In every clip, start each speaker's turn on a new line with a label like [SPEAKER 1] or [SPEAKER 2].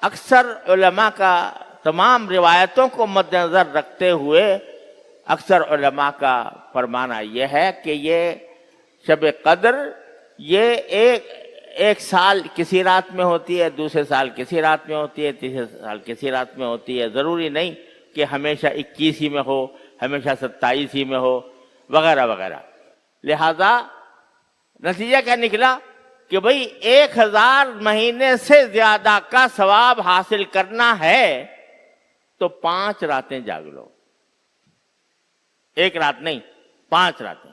[SPEAKER 1] اکثر علماء کا تمام روایتوں کو مد نظر رکھتے ہوئے اکثر علماء کا فرمانا یہ ہے کہ یہ شب قدر یہ ایک سال کسی رات میں ہوتی ہے، دوسرے سال کسی رات میں ہوتی ہے، تیسرے سال کسی رات میں ہوتی ہے. ضروری نہیں کہ ہمیشہ 21 ہی میں ہو، ہمیشہ 27 ہی میں ہو، وغیرہ وغیرہ. لہذا نتیجہ کیا نکلا کہ بھئی 1000 مہینے سے زیادہ کا ثواب حاصل کرنا ہے تو 5 راتیں جاگ لو. ایک رات نہیں، 5 راتیں.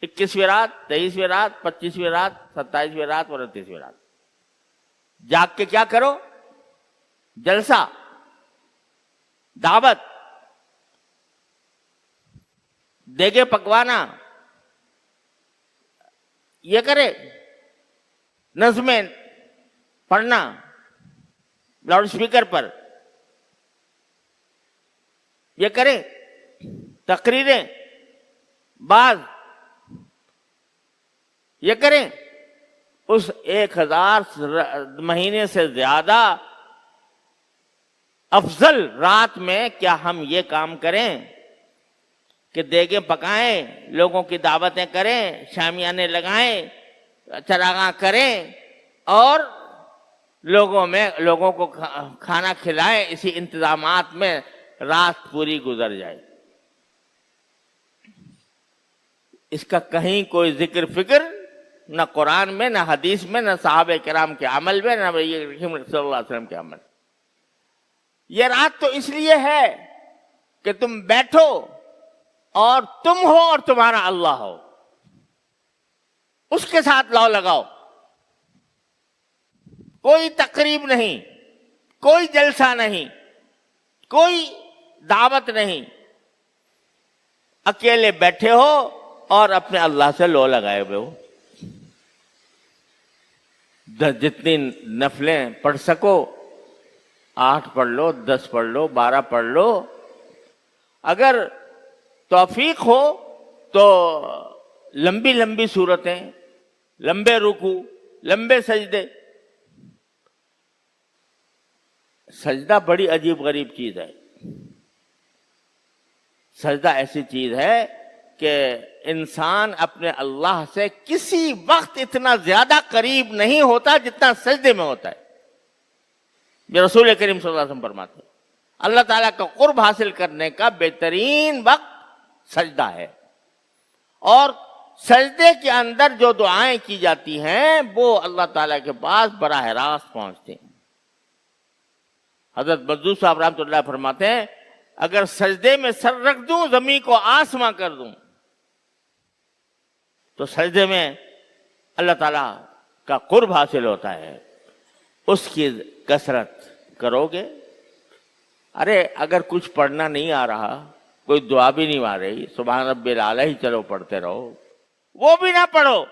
[SPEAKER 1] 21ویں رات، 23ویں رات، 25ویں رات، 27ویں رات اور 29ویں رات جاگ کے کیا کرو؟ جلسہ، دعوت، دیگے پکوانا، یہ کرے، نظمیں پڑھنا لاؤڈ سپیکر پر، یہ کریں تقریریں، بعض یہ کریں. اس 1000 مہینے سے زیادہ افضل رات میں کیا ہم یہ کام کریں کہ دیگیں پکائیں، لوگوں کی دعوتیں کریں، شامیانے لگائیں، چراغاں کریں اور لوگوں کو کھانا کھلائیں. اسی انتظامات میں رات پوری گزر جائے. اس کا کہیں کوئی ذکر فکر نہ قرآن میں، نہ حدیث میں، نہ صحابہ کرام کے عمل میں، نہ نبی کریم صلی اللہ علیہ وسلم کے عمل. یہ رات تو اس لیے ہے کہ تم بیٹھو اور تم ہو اور تمہارا اللہ ہو، اس کے ساتھ لاؤ لگاؤ. کوئی تقریب نہیں، کوئی جلسہ نہیں، کوئی دعوت نہیں. اکیلے بیٹھے ہو اور اپنے اللہ سے لو لگائے ہوئے ہو. جتنی نفلیں پڑھ سکو 8 پڑھ لو، 10 پڑھ لو، 12 پڑھ لو. اگر توفیق ہو تو لمبی لمبی صورتیں، لمبے رکوع، لمبے سجدے. سجدہ بڑی عجیب غریب چیز ہے. سجدہ ایسی چیز ہے کہ انسان اپنے اللہ سے کسی وقت اتنا زیادہ قریب نہیں ہوتا جتنا سجدے میں ہوتا ہے. یہ رسول کریم صلی اللہ علیہ وسلم فرماتے ہیں اللہ تعالیٰ کا قرب حاصل کرنے کا بہترین وقت سجدہ ہے. اور سجدے کے اندر جو دعائیں کی جاتی ہیں وہ اللہ تعالیٰ کے پاس براہ راست پہنچتے ہیں. حضرت بدوس صاحب رحمۃ اللہ فرماتے ہیں اگر سجدے میں سر رکھ دوں زمین کو آسماں کر دوں. تو سجدے میں اللہ تعالیٰ کا قرب حاصل ہوتا ہے. اس کی کثرت کرو گے. ارے اگر کچھ پڑھنا نہیں آ رہا، کوئی دعا بھی نہیں آ رہی، سبحان ربی الاعلی ہی چلو پڑھتے رہو، وہ بھی نہ پڑھو.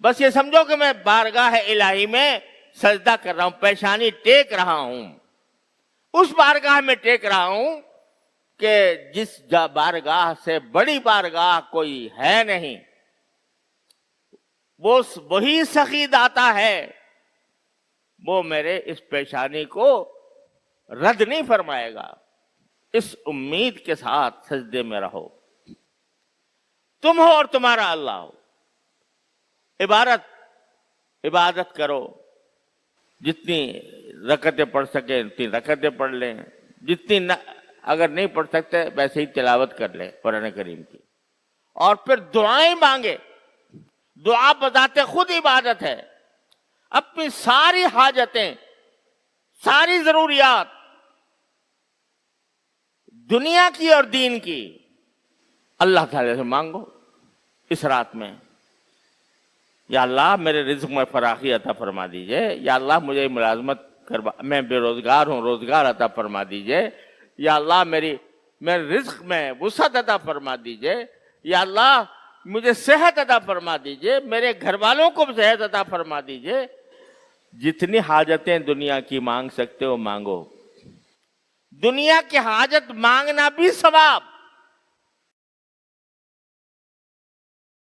[SPEAKER 1] بس یہ سمجھو کہ میں بارگاہ الہی میں سجدہ کر رہا ہوں، پیشانی ٹیک رہا ہوں. اس بارگاہ میں ٹیک رہا ہوں کہ جس بارگاہ سے بڑی بارگاہ کوئی ہے نہیں. وہی سخی داتا ہے، وہ میرے اس پیشانی کو رد نہیں فرمائے گا. اس امید کے ساتھ سجدے میں رہو. تم ہو اور تمہارا اللہ ہو. عبادت کرو. جتنی رکعتیں پڑھ سکیں اتنی رکعتیں پڑھ لیں. جتنی اگر نہیں پڑھ سکتے ویسے ہی تلاوت کر لیں قرآن کریم کی. اور پھر دعائیں مانگے. دعا بذات خود عبادت ہے. اپنی ساری حاجتیں، ساری ضروریات دنیا کی اور دین کی اللہ تعالی سے مانگو اس رات میں. یا اللہ میرے رزق میں فراخی عطا فرما دیجئے. یا اللہ مجھے ملازمت میں بے روزگار ہوں، روزگار عطا فرما دیجئے. یا اللہ میرے رزق میں وسعت عطا فرما دیجئے. یا اللہ مجھے صحت عطا فرما دیجئے، میرے گھر والوں کو صحت عطا فرما دیجئے. جتنی حاجتیں دنیا کی مانگ سکتے ہو مانگو. دنیا کی حاجت مانگنا بھی ثواب.